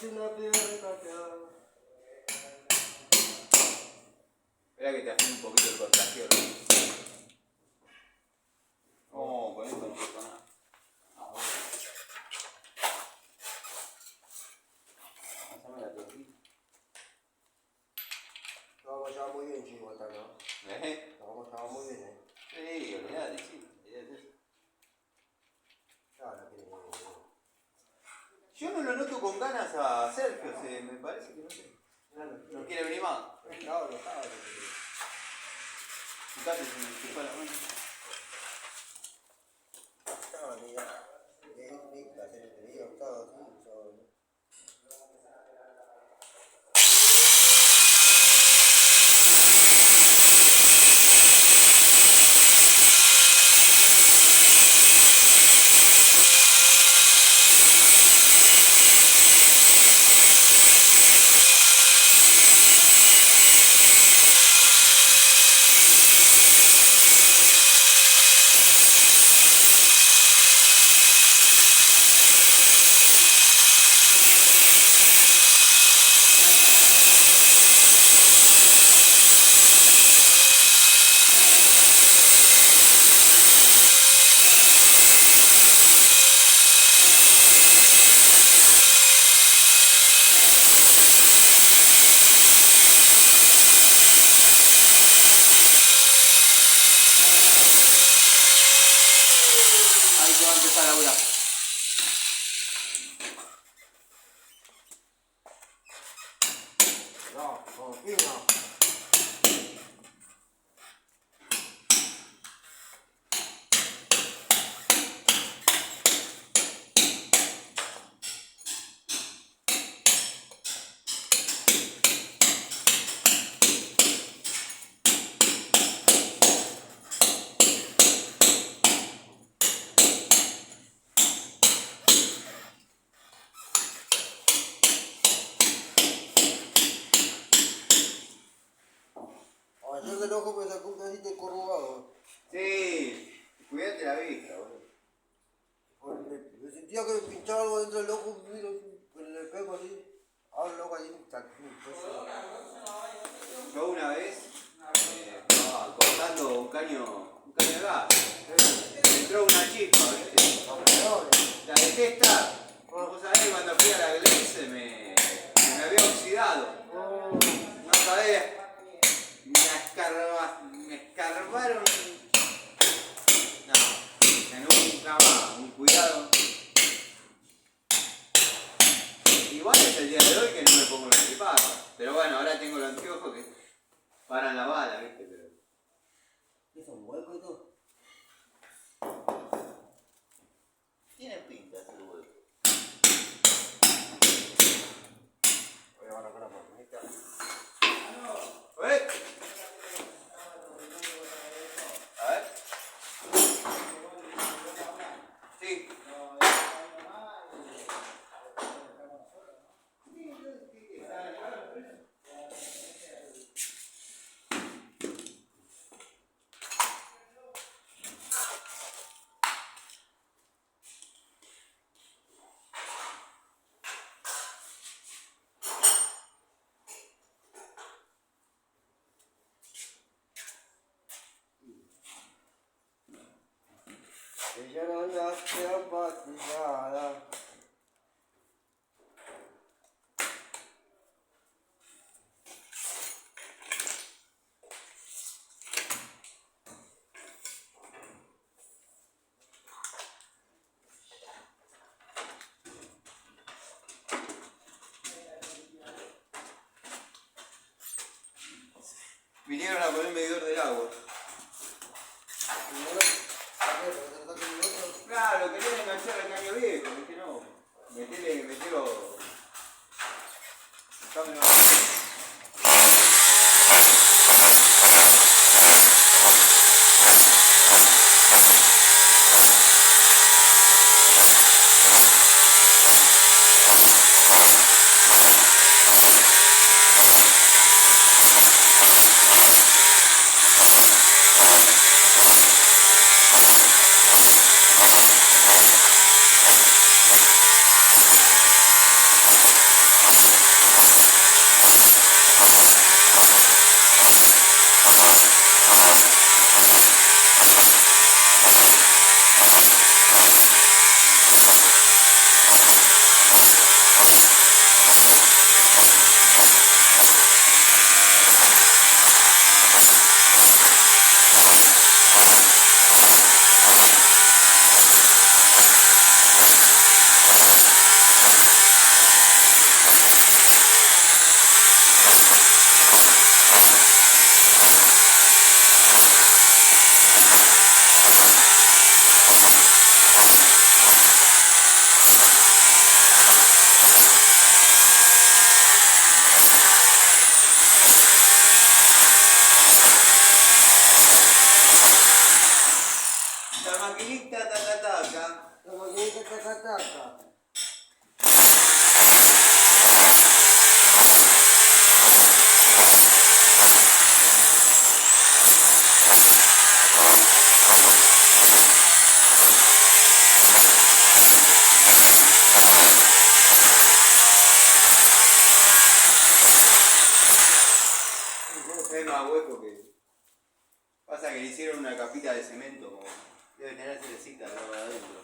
una piedra. Espera que te afine un poquito el contagio. No, con esto no pasa nada. Pásame la tortilla. Vamos, estaba muy bien, chico, acá, ¿no? Vamos, estaba muy bien, Sí, olvidate, sí. Yo no lo noto con ganas a Sergio, me parece que no sé. No quiere venir más. No estaba. Fíjate si me chupa la mano. Estaba, mira. Estaba así, ayer del ojo me sacó un pedacito corrugado. Sí, cuídate la vista, boludo. Me sentía que me pinchaba algo dentro del ojo, miro con el espejo así. Ahora el ojo ahí está. Yo una vez estaba cortando un caño de gas. Me entró una chispa, ¿viste? La dejé estar. Vos sabés, cuando fui a la iglesia se me había oxidado. No sabés. Me escarbaron. No, nunca más. Un cuidado. Igual es el día de hoy que no me pongo los tripados. Pero bueno, ahora tengo los anteojos que paran la bala, ¿viste? Pero... ¿Qué son huecos y todo? Tiene pinta ese hueco. Voy a agarrar con la mano. Ahí está. ¿Eh? A ver. Sí. Ella no nace apatizada. Vinieron a poner el medidor del agua. Claro, querían enganchar al caño viejo, ¿viste? No. Metelo. Dámelo. La maquinita taca taca. La maquinita taca taca. Es más hueco que. Pasa que le hicieron una capita de cemento, como. Debe tener cerecita adentro.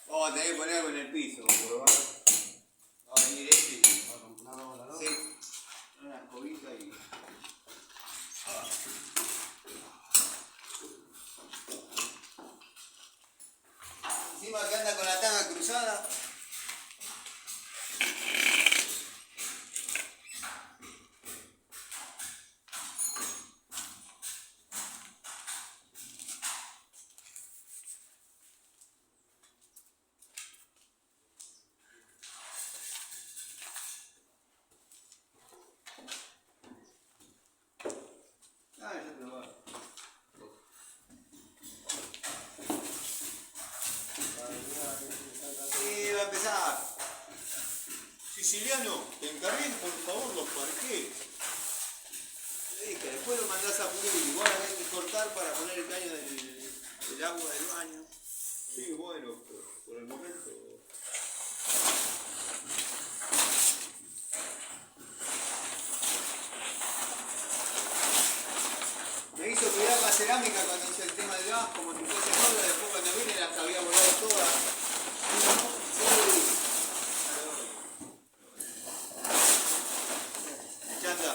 Vamos a tener que poner algo en el piso, porque va a venir este y sí, una escobita y. Encima que anda con la tanga cruzada. Va a empezar. Siciliano, te encargué por favor los parqués. Le dije, después lo mandás a pulir. Igual hay que cortar para poner el caño del agua del baño. Sí, bueno, por el momento. Me hizo cuidar la cerámica cuando hice el tema del gas, como si fuese sola, después cuando vine las había volado todas. Chanta.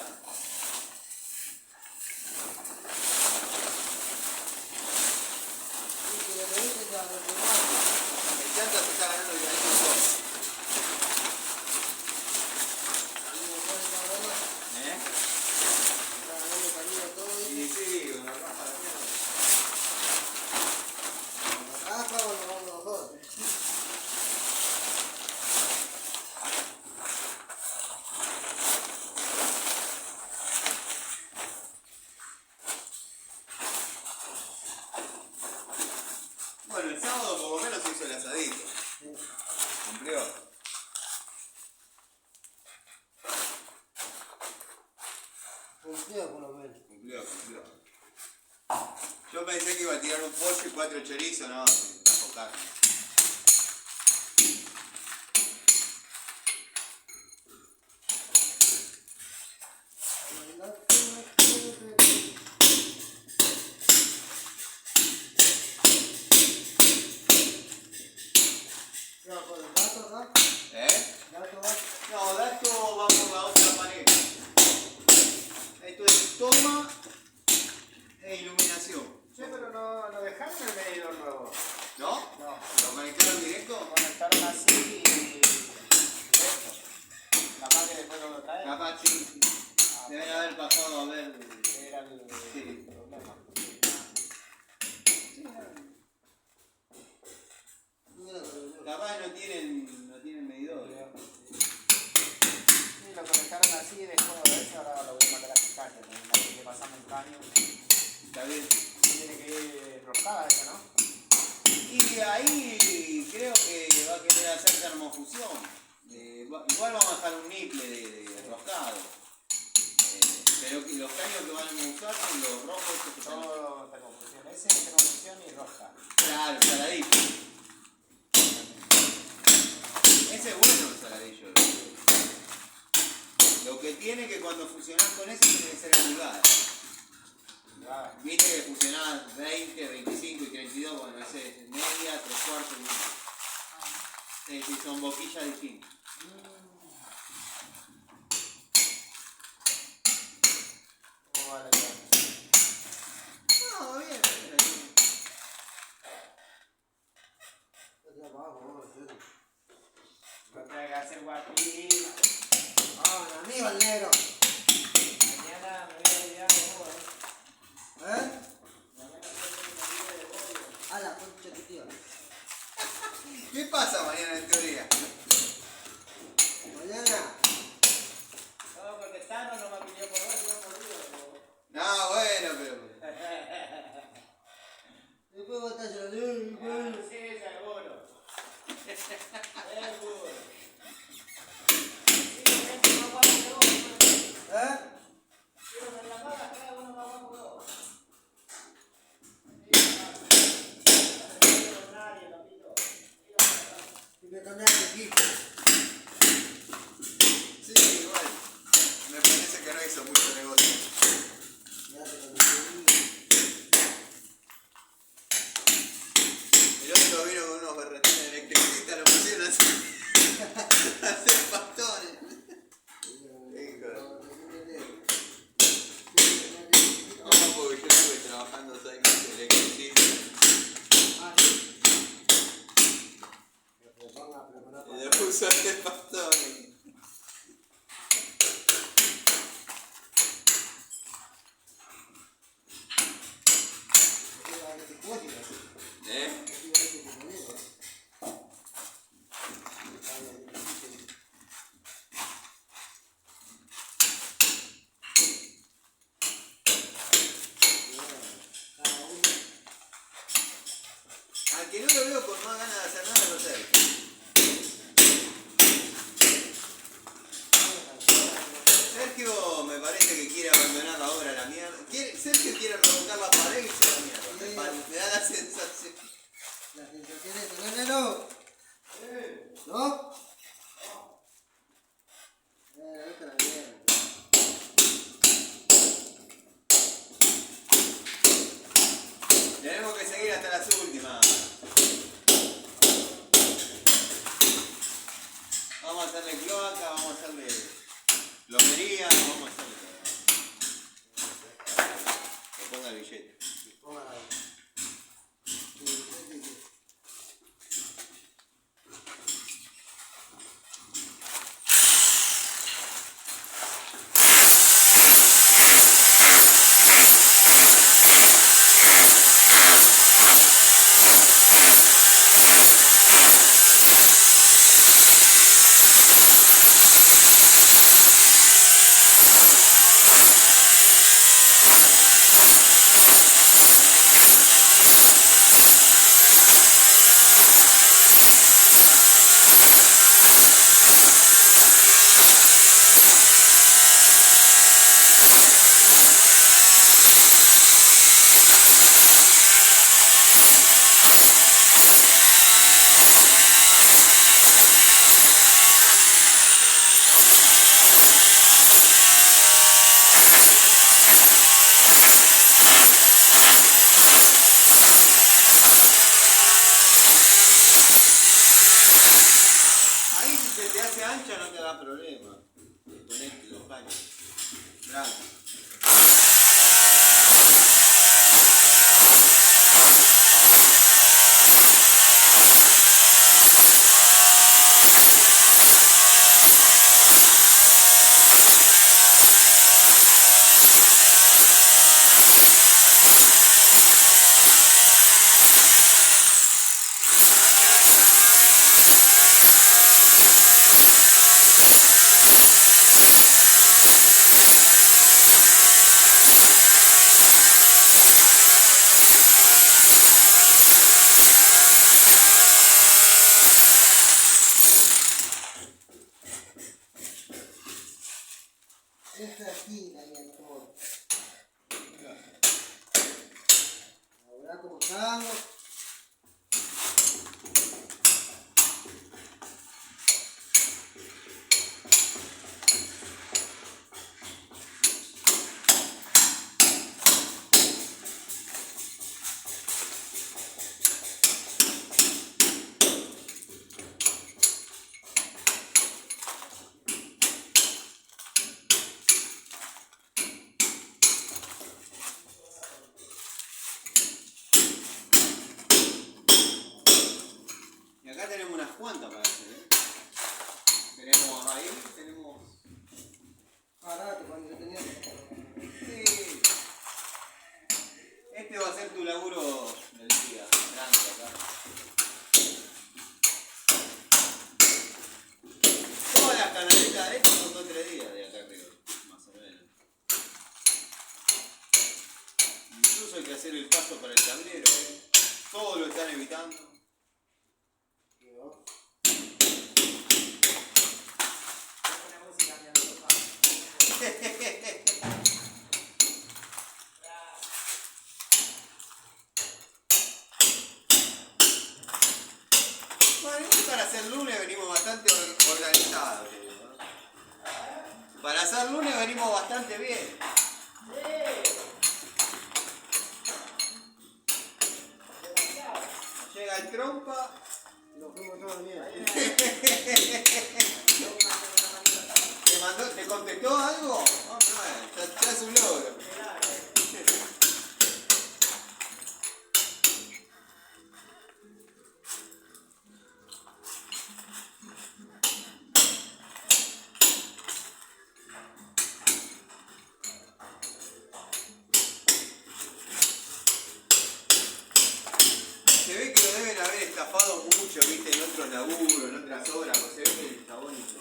El chanta se está ganando el canito todo. Y sí, una raja de mierda. Raja o nos vamos nosotros. Bueno, el sábado por lo menos se hizo el asadito. Cumplió. Cumplió por lo menos. Cumplió. Yo pensé que iba a tirar un pollo y 4 chorizos, no, tampoco carne. no funcione. Igual vamos a dejar un niple de roscado. Pero que los caños que van a usar son los rojos que son. Todo termofusión. Ese es termofusión y roja. Claro, el saladillo. Ese es bueno el saladillo. Lo que tiene que cuando fusionás con ese tiene que ser en pulgadas. Viste que fusionás 20, 25 y 32, bueno, ese es media, 3/4 y 1. Sí, son boquillas distintas. ¿Cómo va la cosa? No, bien. No te hagas el guapín. Ah, mi amigo el negro. Mañana me voy a olvidar de vos, ¿Eh? Mañana me olvidar de vos. A la concha de tu tío. ¿Qué pasa mañana en teoría? Mañana. No, porque Tano no me pidió por vos, yo por Dios. No, bueno, pero. Después vos estás llorando. Sí, seguro. Seguro. ¿Eh? Y me cambiaste de equipo. Sí, igual. Me parece que no hizo mucho negocio. Ya te conocí. El otro vino con unos berretines electricistas, lo pusieron así. A hacer pastones. No, porque yo estuve trabajando 6 meses electricista. Y le puso a hacer pastones. ¿Eh? Al que no lo veo con más ganas de hacer nada, lo sé. Sergio me parece que quiere abandonar la obra a la mierda. Sergio quiere revocar la pared y se va a la mierda. Me da la sensación. La sensación es tener negro. ¿No? Esta la mierda. Tenemos que seguir hasta las últimas. Vamos a hacerle cloaca, vamos a hacerle plomería, vamos a hacerle todo. Que ponga el billete. Ponga la. ancha no te da problema. Ponete los paños. Bravo. Esta aquí, Daniel, todo. Ahora como estamos. Y acá tenemos unas cuantas para hacer, ¿eh? Tenemos ahí, tenemos... Parate cuando yo tenía. Sí. Este va a ser tu laburo del día, grande acá. Todas las canaletas de estas son 2 o 3 días de acá arriba, más o menos. Incluso hay que hacer el paso para el tablero, todos lo están evitando. Una música en el sofá. Bueno, para hacer lunes venimos bastante organizados. ¿No? Para hacer lunes venimos bastante bien. Llega el trompa. Nos fuimos todos bien. ¿Te contestó algo? No, ya es un logro. Se ve que lo deben haber estafado mucho, viste, en otros laburos, en otras obras, pues se ve que el chabón hizo.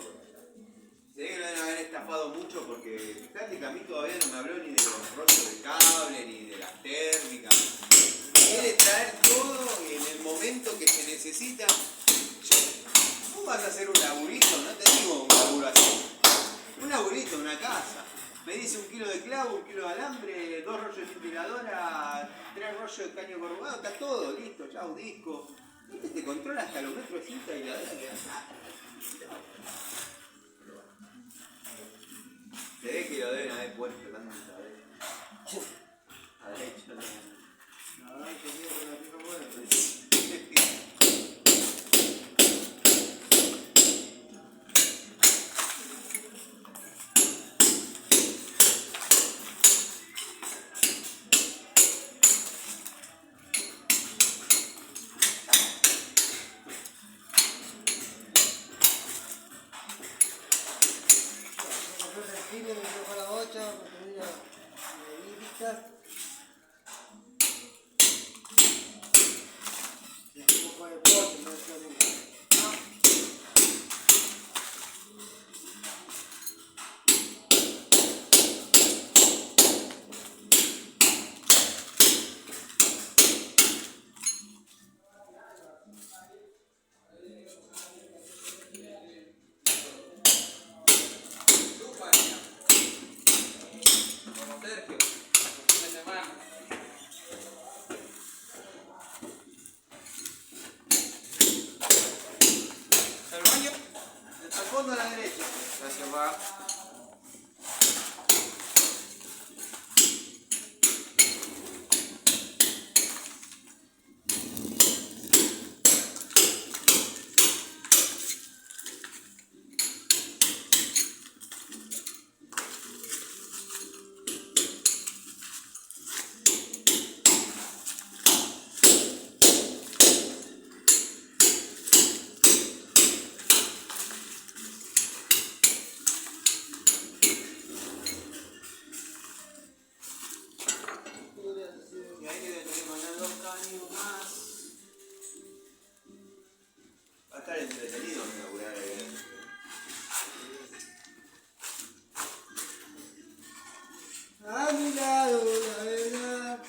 Se ve que lo deben haber estafado mucho porque fíjate que a mí todavía no me habló ni de los rollos de cable, ni de las térmicas. Quiere traer todo en el momento que se necesita. Vos vas a hacer un laburito, no te digo un laburo así. Un laburito, una casa. Me dice 1 kilo de clavo, 1 kilo de alambre, 2 rollos de ventiladora, 3 rollos de caño corrugado, está todo listo, chau, disco. Este te controla hasta los metros de cinta y la verdad que... Se ve que lo deben haber puesto tanta vez. A derecho, La verdad que mira que la pica buena. Me dejó la 8, me tenía lista. Y un poco de deporte, me decía al fondo a la derecha. Gracias, pa. Y ahí le tenemos que mandar 2 caños más. Va a estar entretenido inaugurar ahí. a mi lado, la verdad.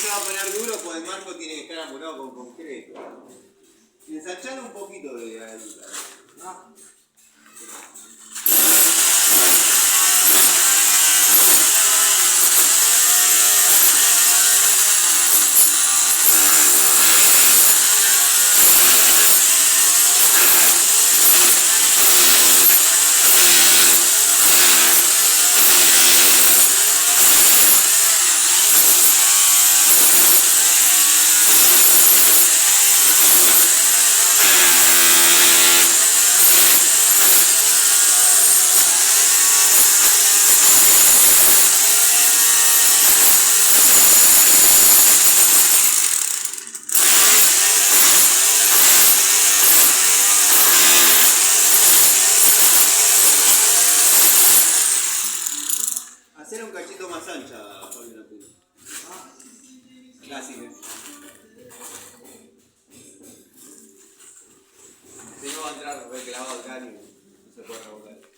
se va a poner duro, pues el marco tiene que estar apurado con concreto. Y ensanchando un poquito de altura. No. Hacer un cachito más ancha, Pablo, la punta. Acá sí, ¿eh? Si no va a entrar, ve clavado acá y no se puede revolver.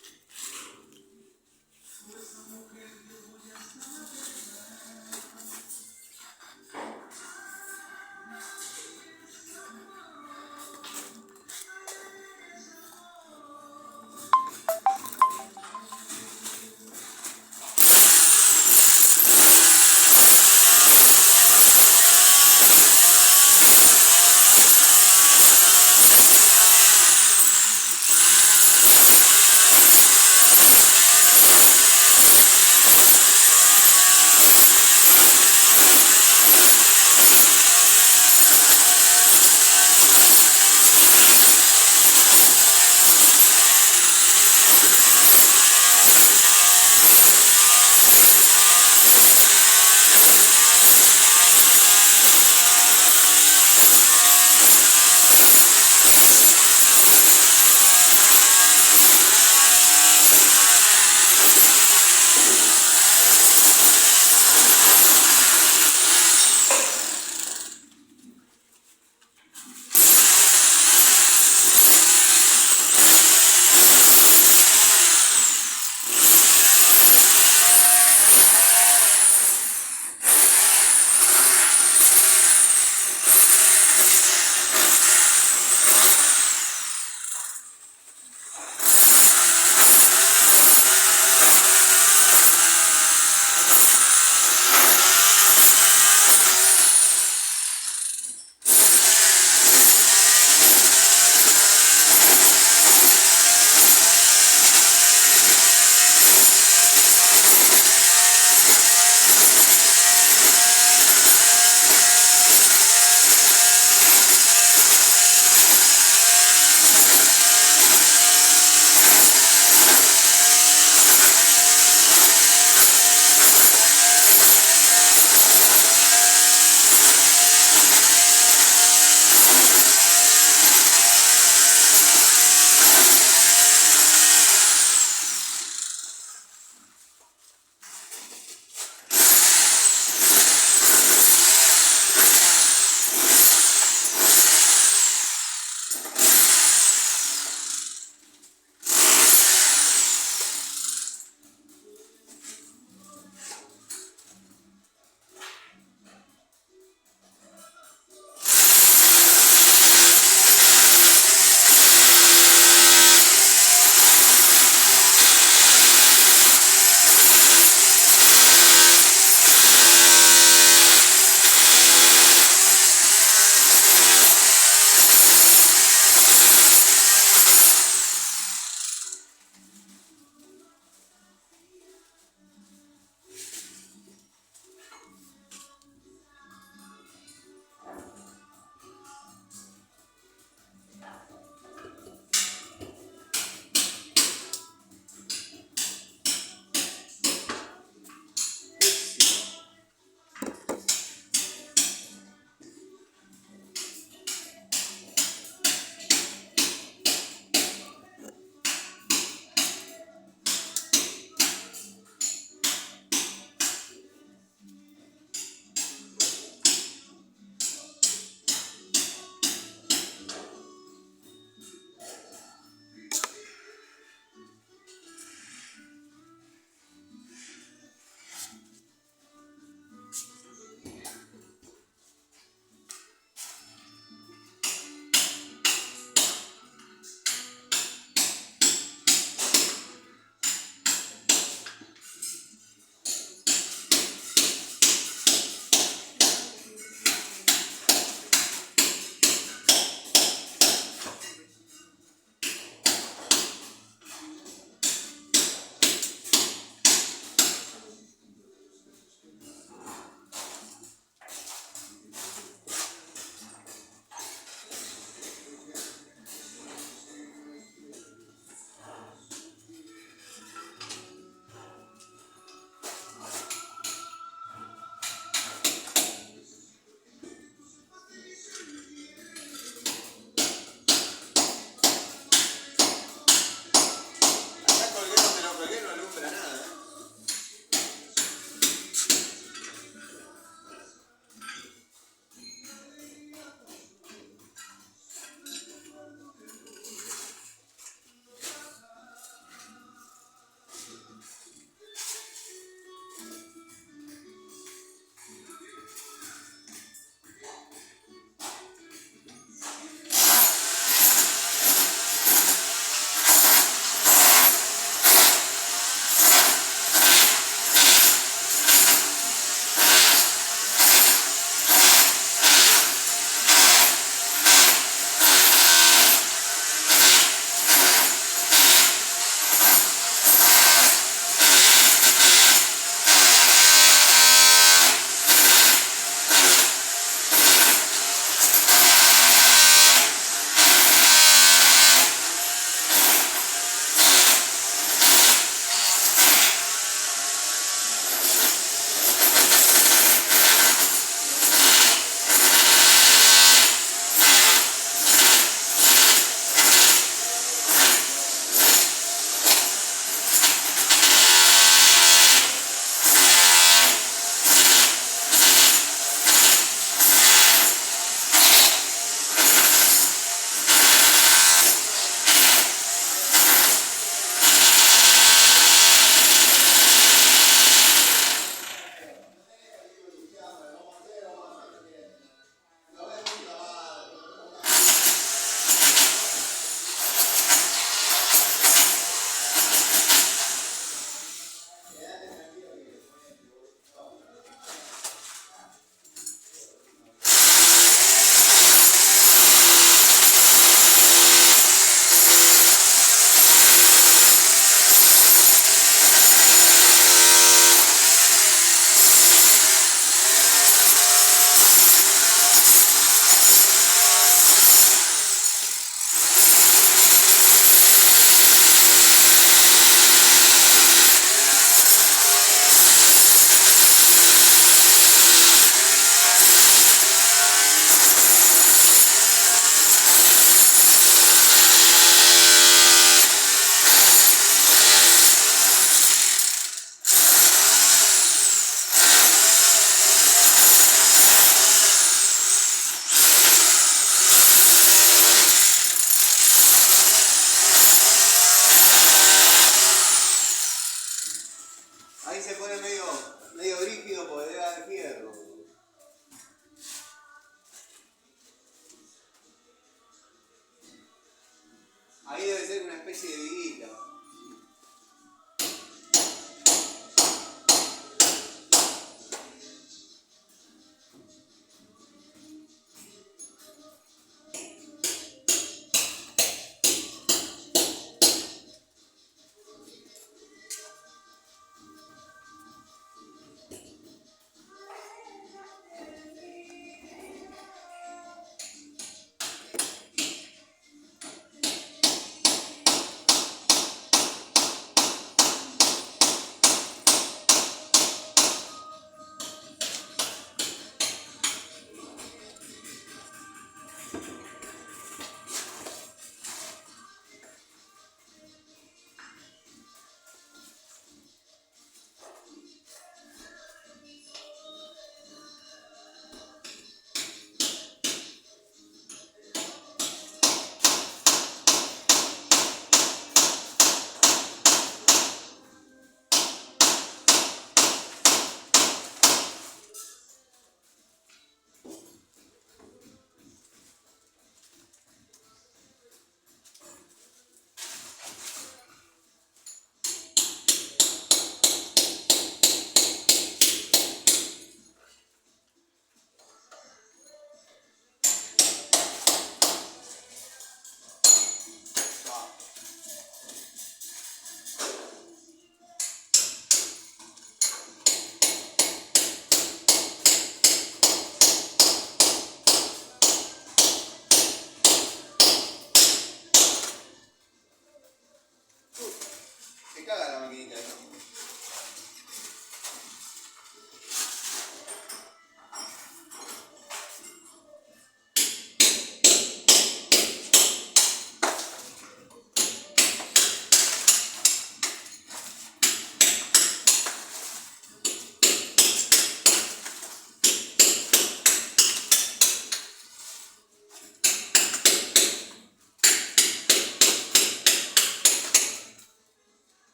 ese de Viguita.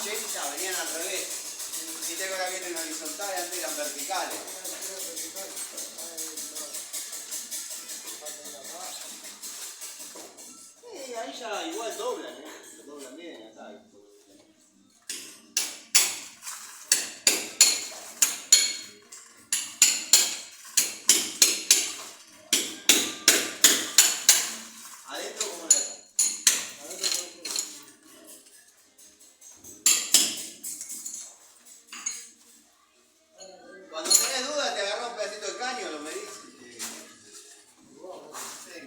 80 venían al revés. Y tengo ahora vienen horizontales, antes eran verticales. Ahí ya igual doblan, doblan bien acá. Adentro como la está. Cuando tenés dudas te agarrás un pedacito de caño, lo medís. Sí.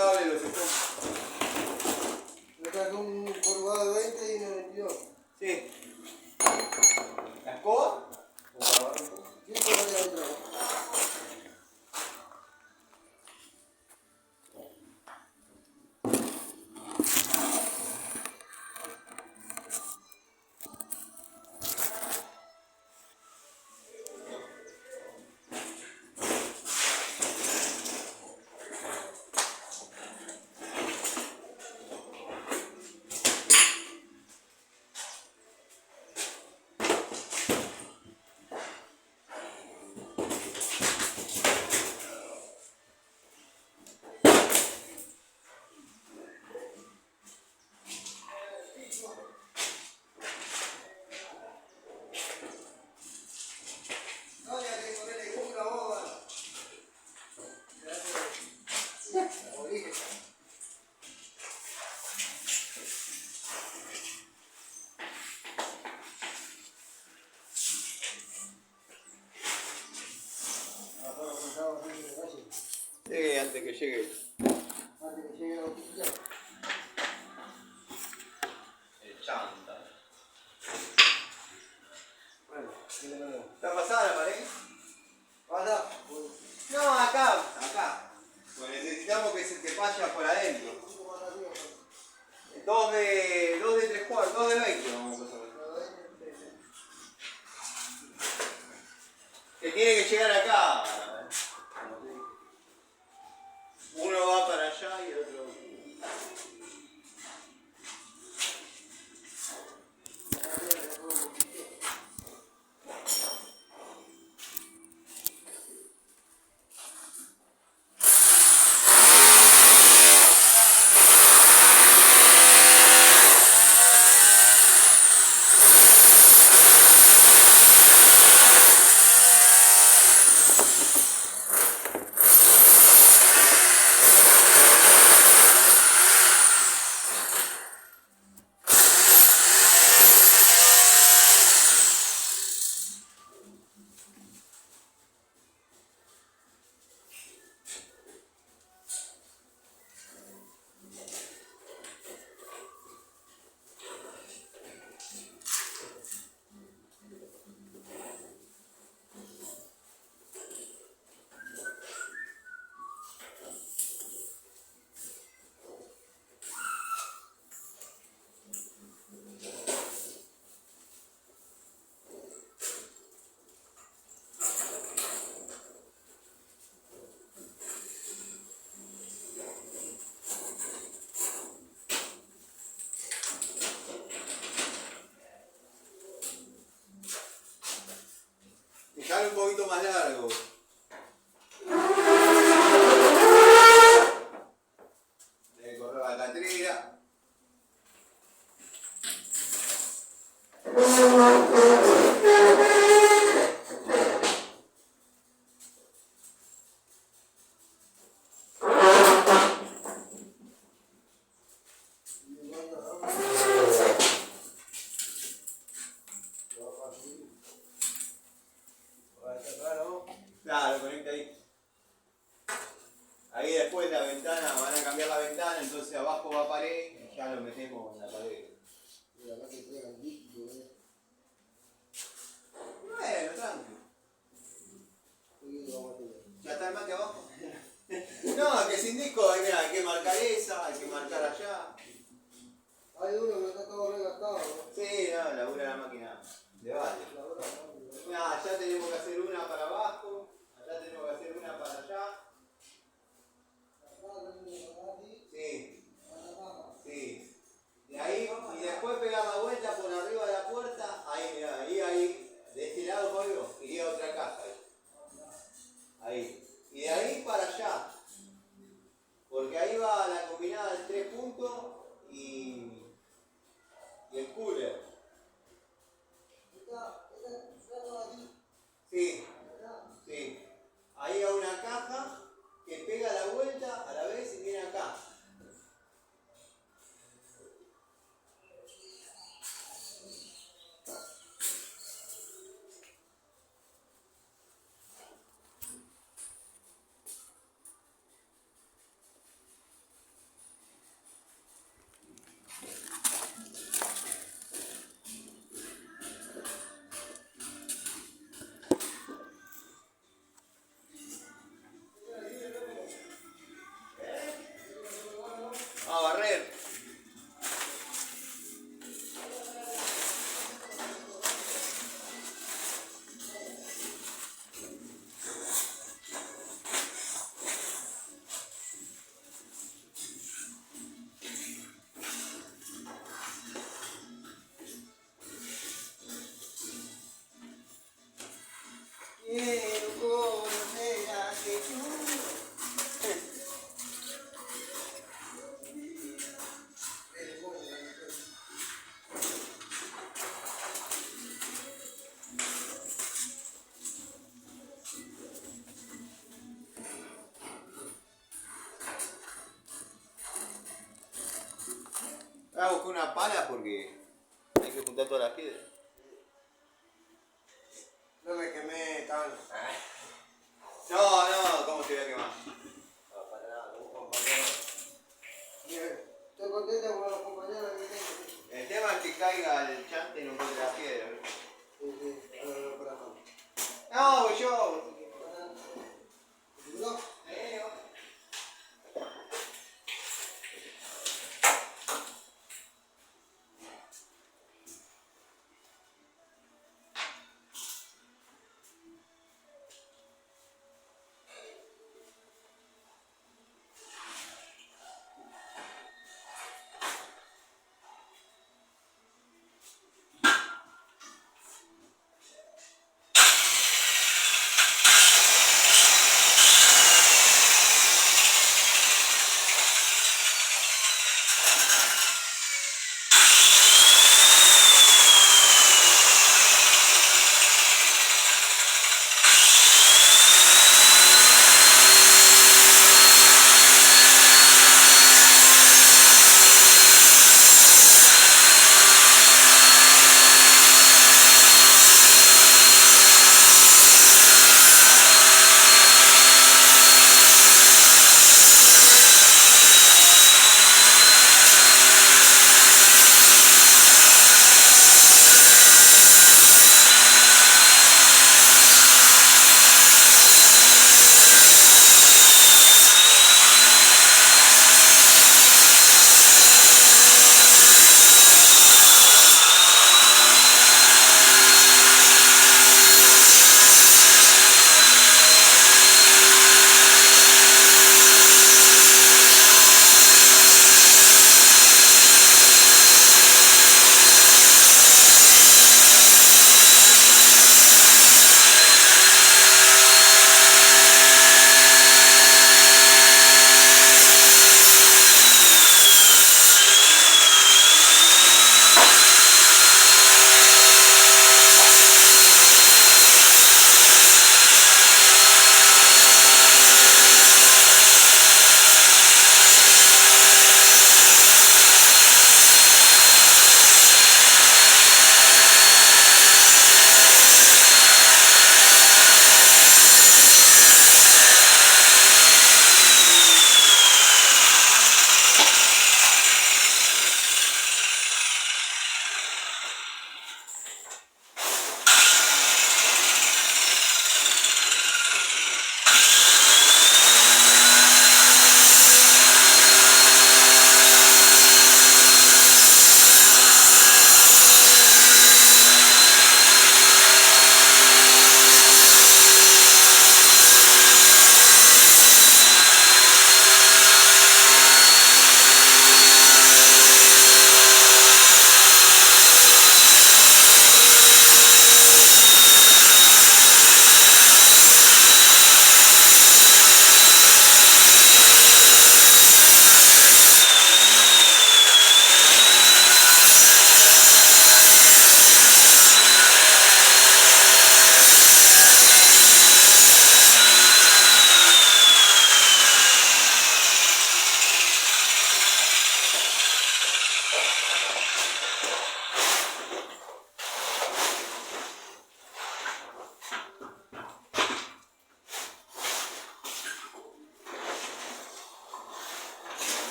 cables, los estoy. Me traje un corrugado de 20 y uno de 22. Sí. ¿La escoba? ¿Quién fue la que la trajo? Sí, antes que llegue. Antes que llegue la botella. El chanta. Bueno, ¿quién le ganó? ¿Está pasada la pared? Pasa. No, acá. Pues necesitamos que se te vaya por adentro. 2 de 3 cuartos, 2 de 20 vamos a pasar. Que tiene que llegar acá. Uno va para allá y el otro. Dejalo un poquito más largo. Le corro la catrera. Claro, conecta ahí. Ahí después la ventana, van a cambiar la ventana, entonces abajo va pared y ya lo metemos en la pared. Y acá se pega el líquido, Bueno, tranqui. Y vamos a tener. ¿Ya está el mate abajo? No, que sin disco hay que marcar esa, hay que marcar allá. Hay uno que está todo regastado, ¿no? Sí, no, labura la máquina. Le vale. La verdad, ¿no? Allá tenemos que hacer una para abajo, allá tenemos que hacer una para allá. Sí, sí. De ahí, y después pegar la vuelta por arriba de la puerta, ahí, mirá, ahí, de este lado, Pablo, iría otra caja. Ahí. Y de ahí para allá. Porque ahí va la combinada de 3 puntos y el cooler. Sí, sí. Ahí va una caja Voy a buscar una pala porque hay que juntar todas las piedras. No me quemé tanto. No, ¿cómo te voy a quemar? No, para nada, un compañero. Bien, estoy contento con los compañeros que tengo. El tema es que caiga el chante y no encuentre las piedras. Sí, no, por acá. No, voy yo. ¿No?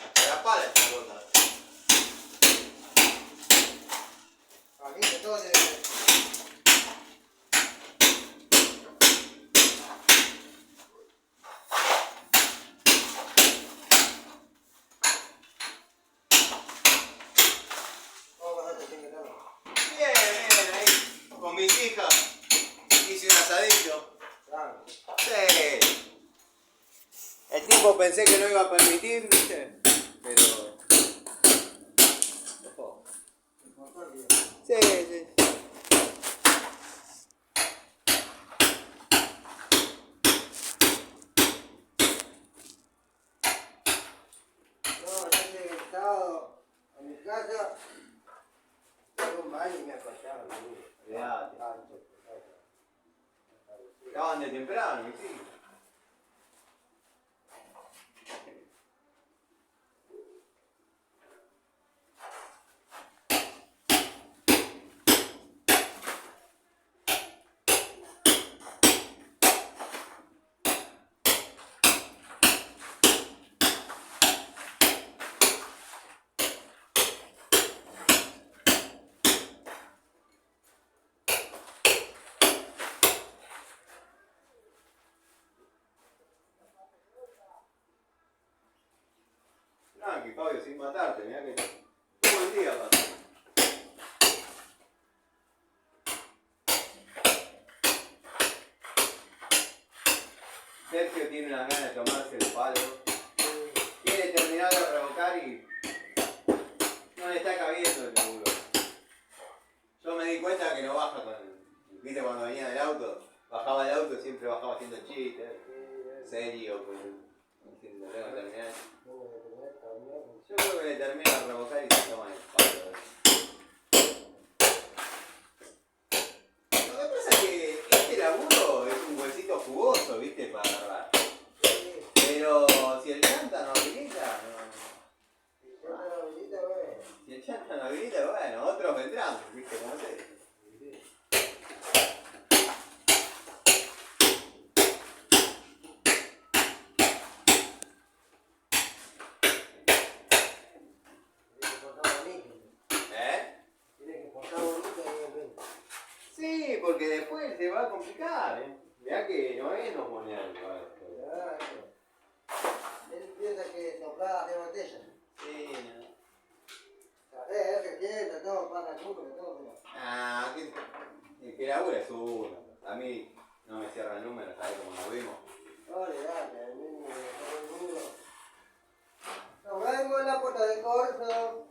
Hasta la pala está rota. Aquí que todo de... Bien, ahí. Con mis hijas hice un asadito. Claro. Sí, El tipo pensé que no iba a permitir, ¿viste? Pero... Ojo. Sí, sí. No, yo llegué el sábado a mi casa, fui un baño y me acostaron. Cuidate. Estaban de temprano, ¿viste? Tranqui, Fabio, sin matarte, mirá que... Un buen día, papá. Sergio tiene unas ganas de tomarse el palo. Quiere terminar de revocar y... no le está cabiendo el laburo. Yo me di cuenta que no baja con... ¿Viste cuando venía del auto? Bajaba del auto, siempre bajaba haciendo chistes. Serio, pues... diciendo, tengo que terminar. Yo creo que le termina de revocar y se toma el palo. Lo que pasa es que este laburo es un huesito jugoso, ¿viste? Para agarrar. Pero si el chanta no habilita, si el chanta no habilita, bueno, otros vendrán, ¿viste? Como se. Sí, porque después se va a complicar, Mirá que no es no poner algo. Él piensa que soplada de botella. Sí, no. Que piensa, todo, para chulo, todo. Ah, el que labura es uno. A mí no me cierra el número, ¿sabes cómo nos vimos? Olvídate, el mismo, todo el mundo. Nos vemos en la puerta de corso.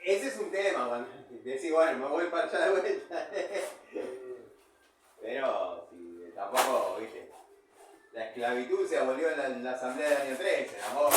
Ese es un tema, cuando decís, bueno, me voy para allá de vuelta. Pero, si tampoco, viste, la esclavitud se abolió en la asamblea del año 13, amor.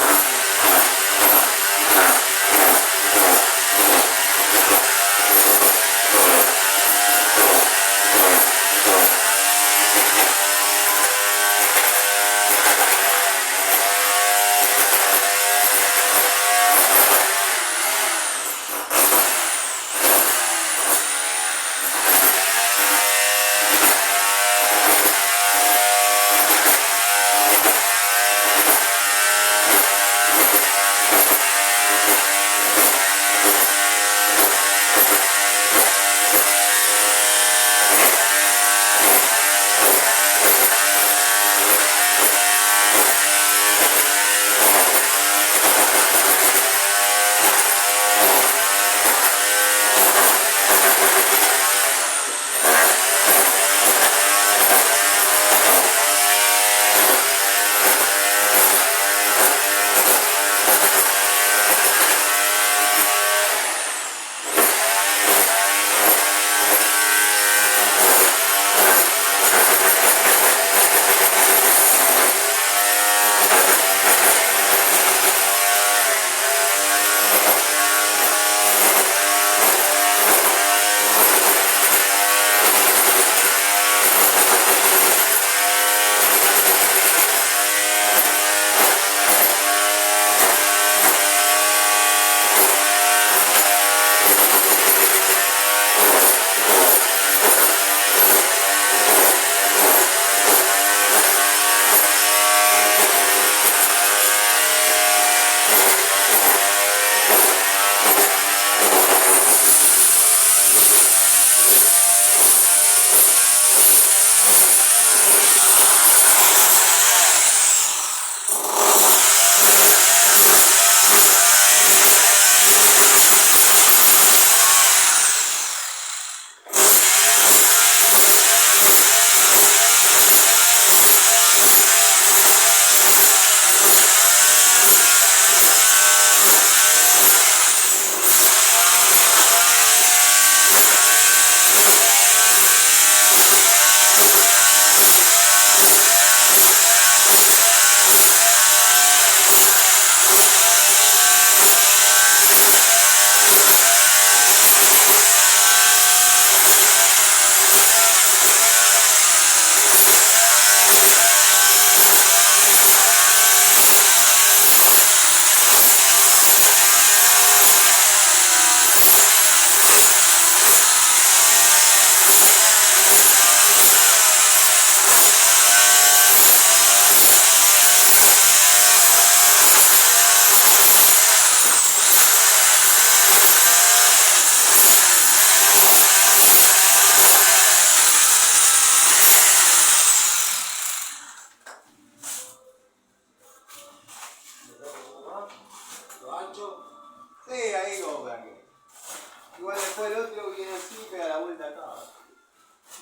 Igual después el otro viene así y pega la vuelta acá.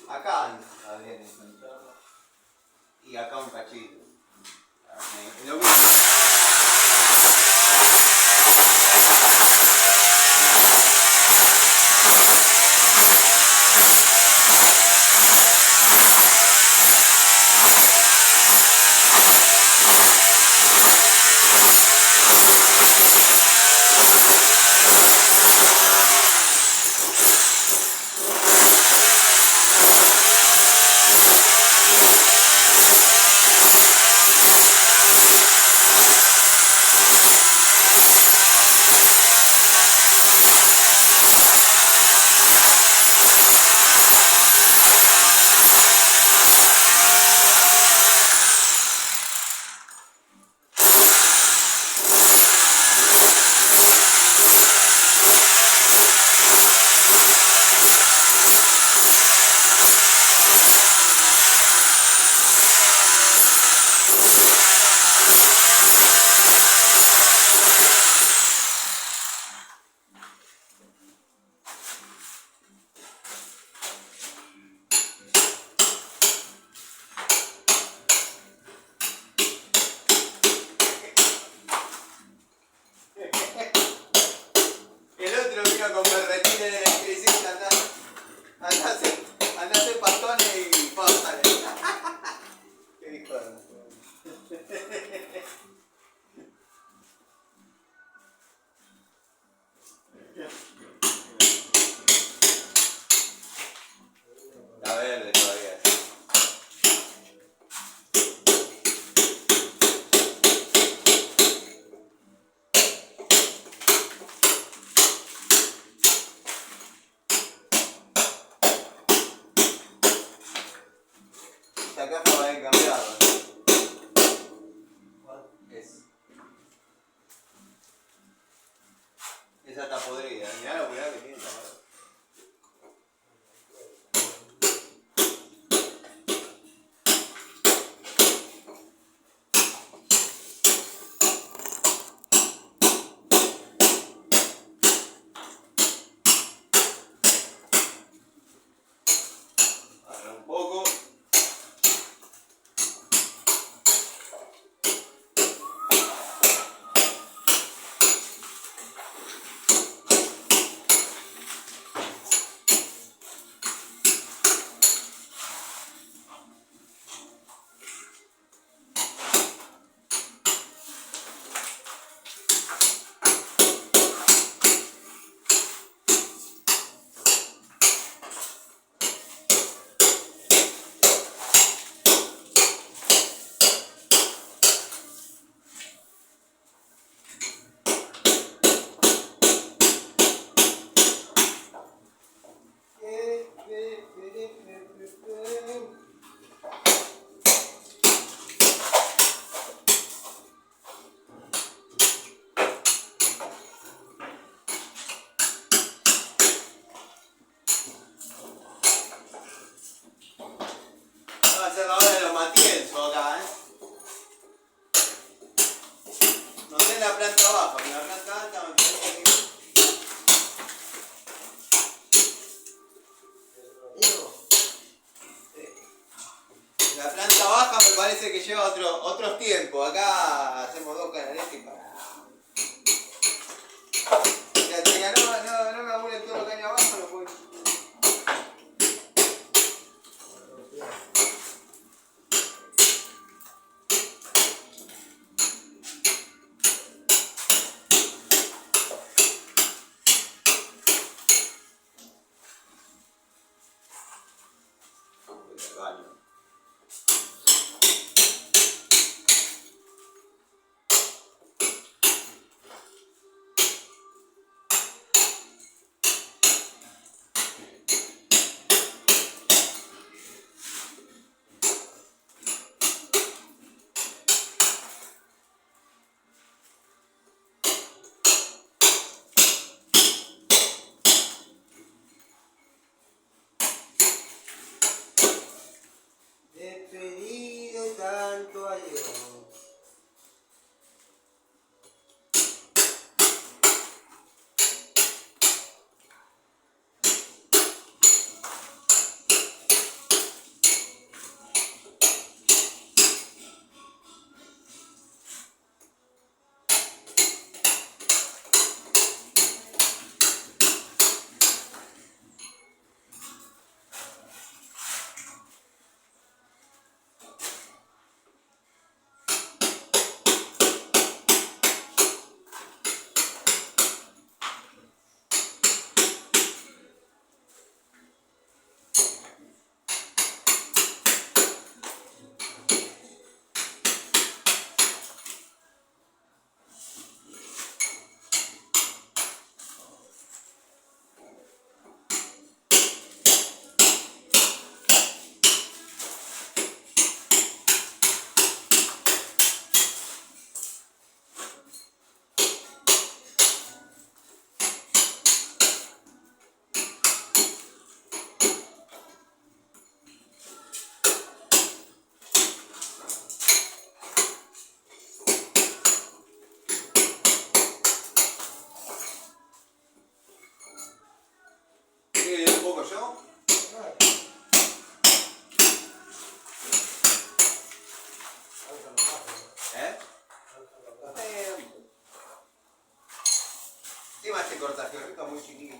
Acá viene. Y acá un cachito. Lo mismo. El otro vino con berretín de electricista, anda a hacer pastones y pásale. Qué hijo de... Está verde todavía. Esta caja va a ir cambiada. Esa está podrida. Mirá la humedad que tiene esta madre. Agarra un poco. Va a ser la hora de los matienzos acá, No sé la planta baja, pero la planta alta me parece que... La planta baja me parece que lleva otros tiempos. Acá hacemos 2 canaletas y para. No me aburren todo lo que hay abajo, no puedo. Baño. ¿no? ¿Eh? Encima este cortafierrito muy chiquito.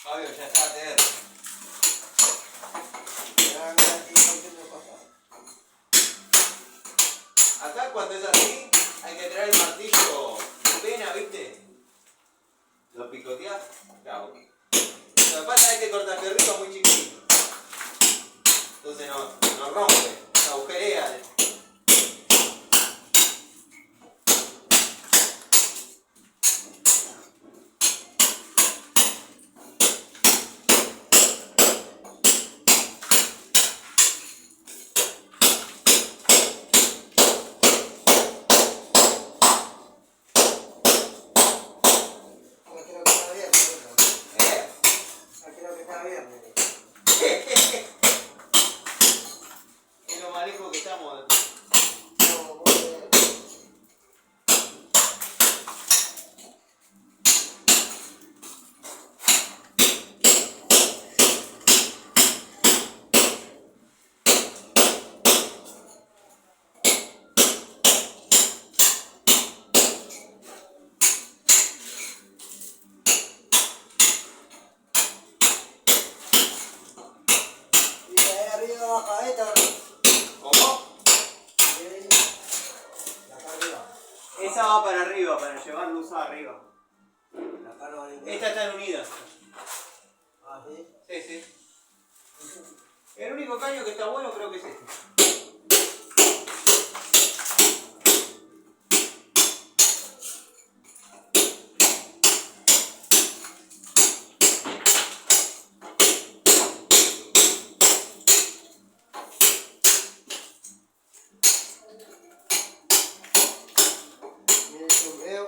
Fabio ya está ATR. Acá cuando es así, hay que traer el martillo de pena, ¿viste? Lo picoteás, chao. Lo que pasa es que cortaferrito es muy chiquito. Entonces no rompe, no agujerea. Es lo más lejos que estamos. ¿Cómo? Esa va para arriba, para llevar luz arriba. Esta está unida. Ah, ¿sí? Sí, sí. El único caño que está bueno creo que es este. Mira el sombrero.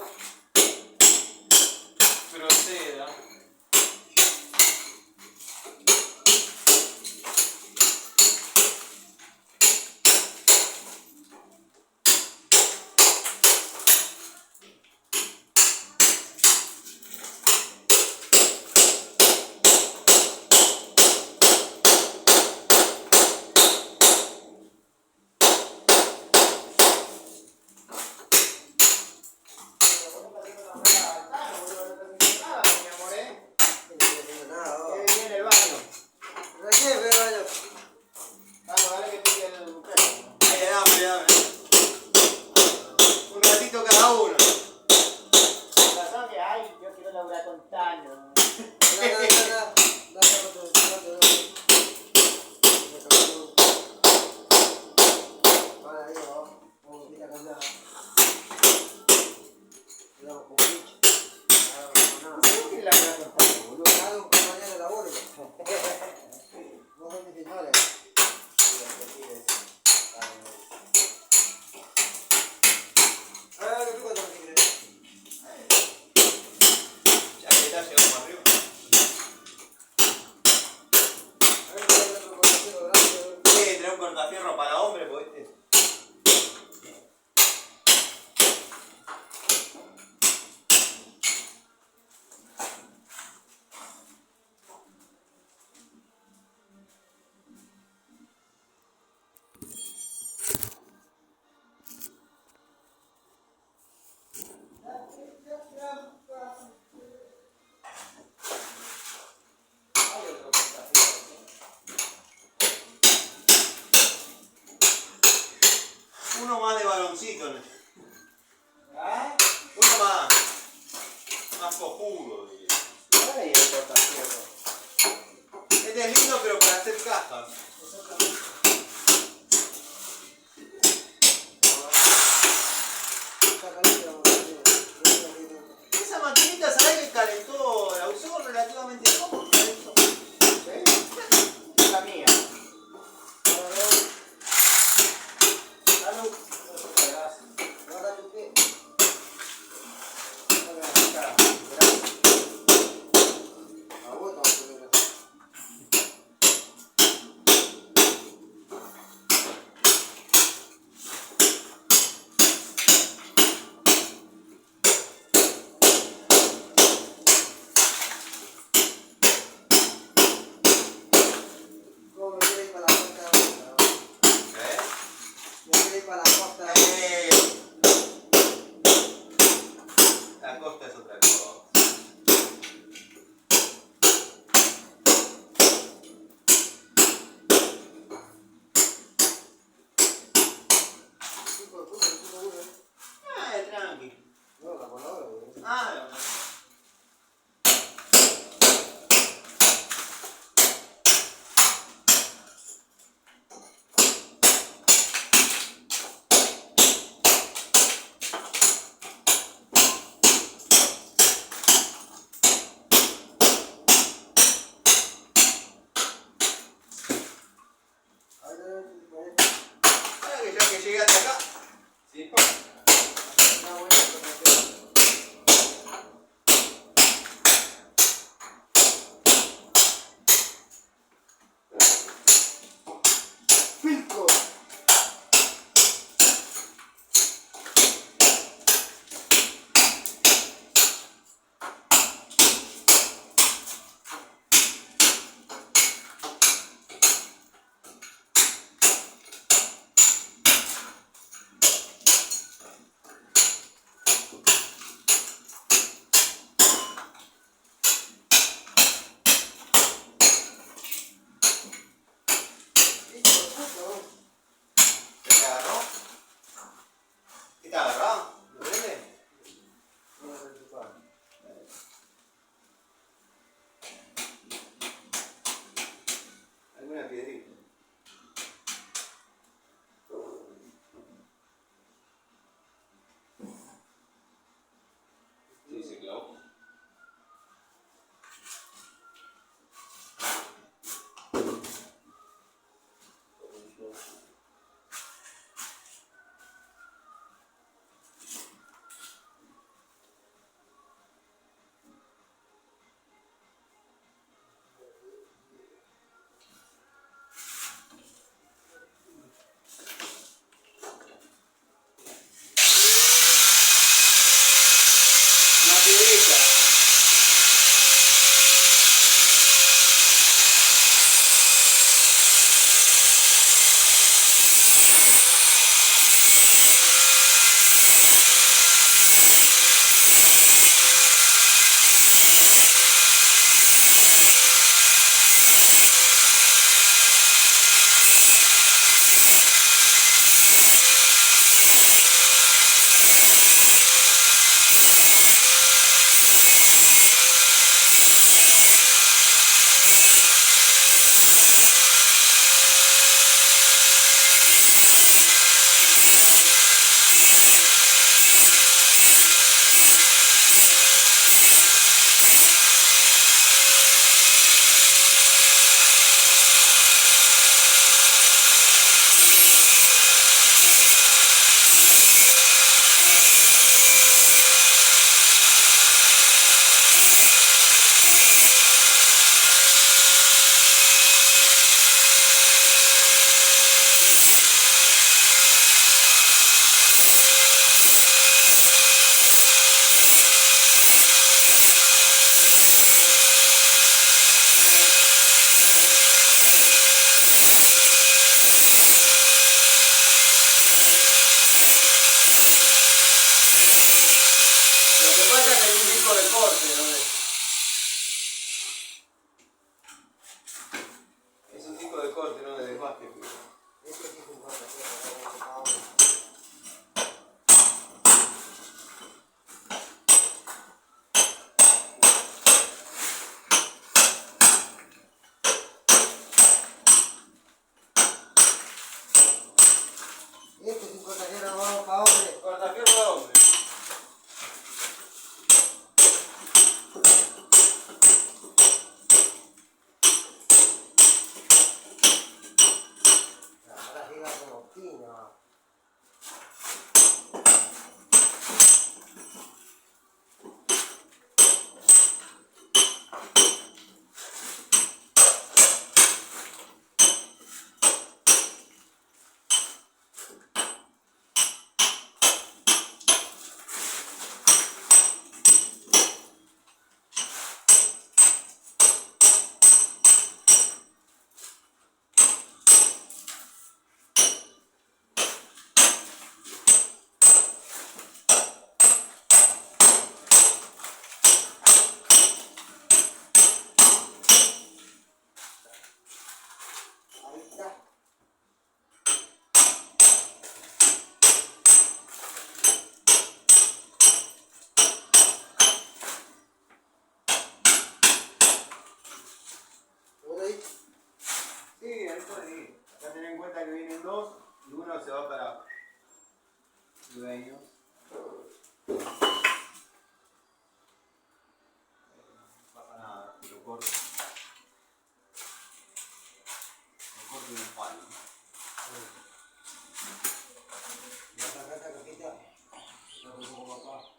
Proceda. Un ratito cada uno. Razón que hay, yo quiero laburar con Tano. ¿Cómo que laburar con Tano, boludo? Ya que está, llegamos arriba. Trae un cortafierro para hombre, pues este. Uno más de baloncito, ¿no? ¿Ah? Uno más cojudo, diría. Ahí el cortafierro. Este es lindo, pero para hacer cajas. Esa maquinita, ¿sabés que calentó? La usó relativamente poco, calentó. ¿Sí? La mía. Salud. Gracias. corte, ¿no? Es un disco de corte, no de desbaste. Este sí es un cortafierro. Este es un cortafierro, vamos para hombre. Cortafierro de hombre. Ahora llega como pino. Ahí está. ¿Todo ahí? Sí, ahí pueden ir. Acá ten en cuenta que vienen dos y uno se va para dueños. No pasa nada, lo corto. Lo corto de un palo. ¿Y vas a sacar esta cajita? Saca un poco para acá.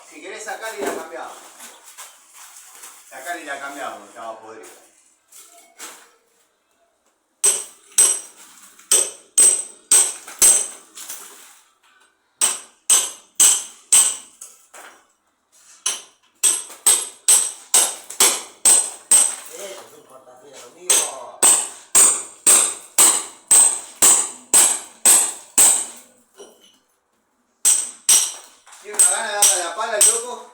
Si querés sacar y la cambiamos. Sacar y la cambiamos, estaba podrida. Eso es un cortafierro, amigo. ¿Tiene una gana de darle la pala al loco?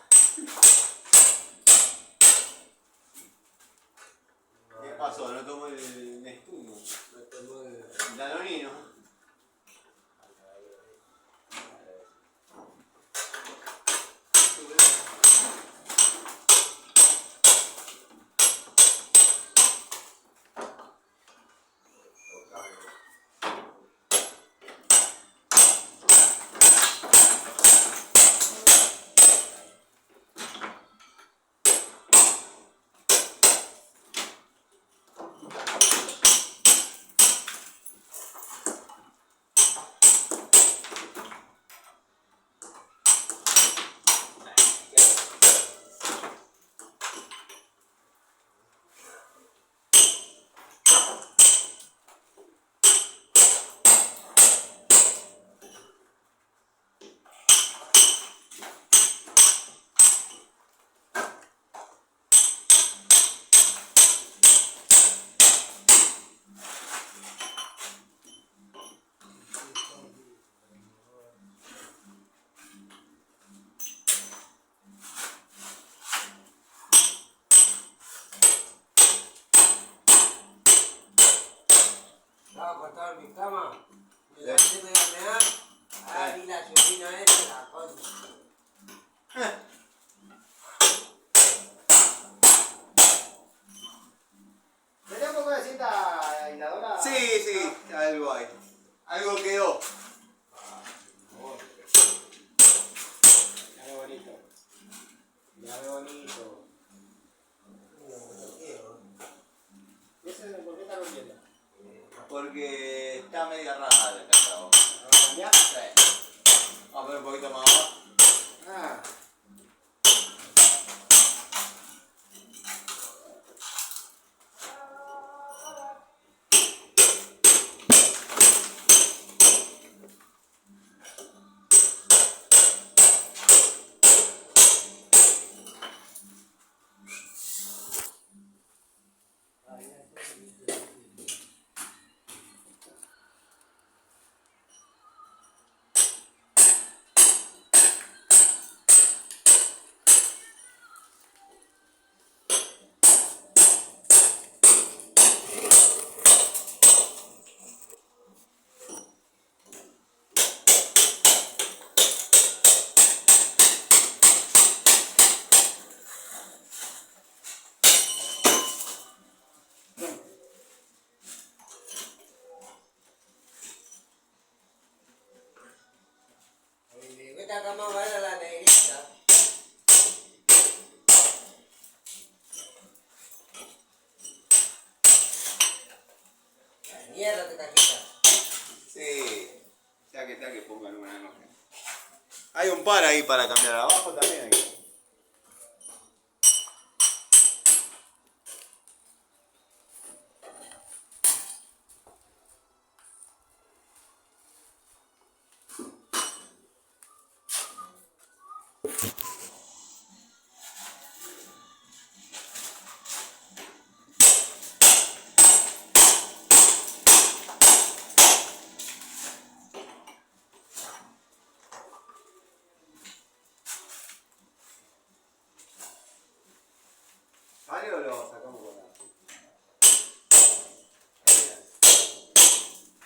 ¿Qué pasó? ¿No tomó el Nestum? No tomó el... ¿El Danonino? esta cama era la negrita. La mierda de cajita. Sí, ya que está que pongan una imagen. Hay un par ahí para cambiar, abajo también hay. ¿Sale o lo sacamos con la?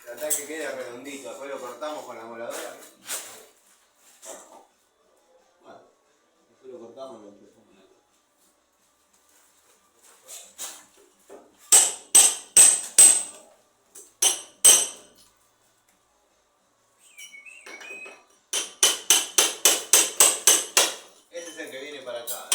Tratar que quede redondito, después lo cortamos con la moladora. Bueno, después lo cortamos y lo empezamos a hacer. Ese es el que viene para acá.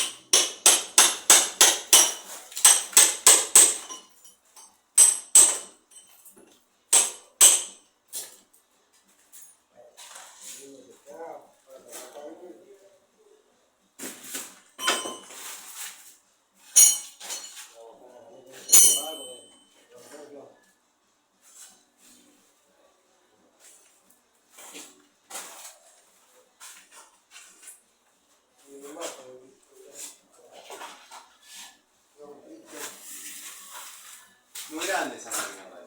Muy grande esa máquina, padre.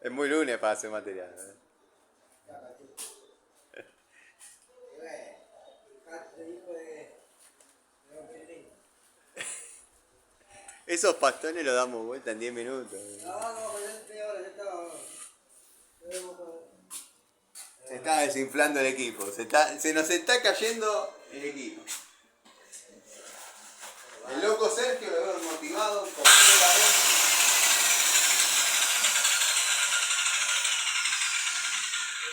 Es muy lunes para hacer material. Esos pastones los damos vuelta en 10 minutos. Se está desinflando el equipo, se nos está cayendo el equipo. El loco Sergio lo veo motivado completamente.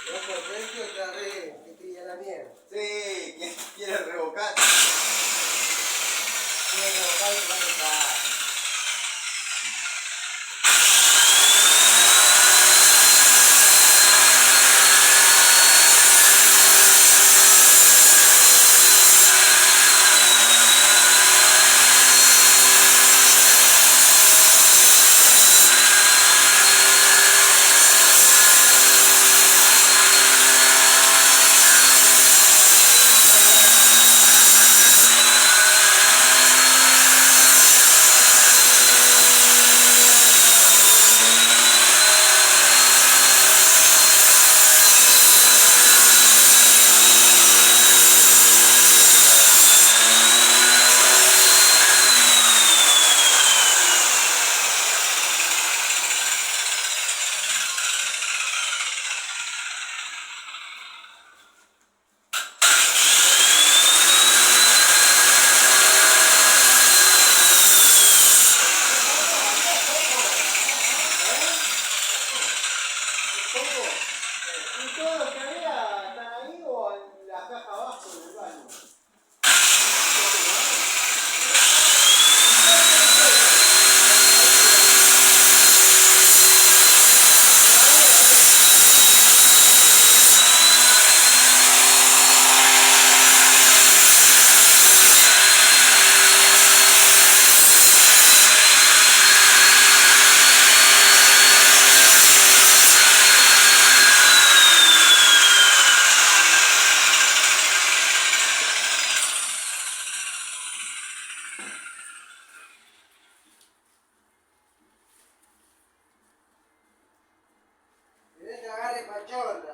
El loco Sergio está re que pilla la mierda. Sí, quiere revocar. Quiere revocar y va a tocar. ¿Y todos los que había están ahí o en la caja abajo del baño? Tenés que agarre pachorra.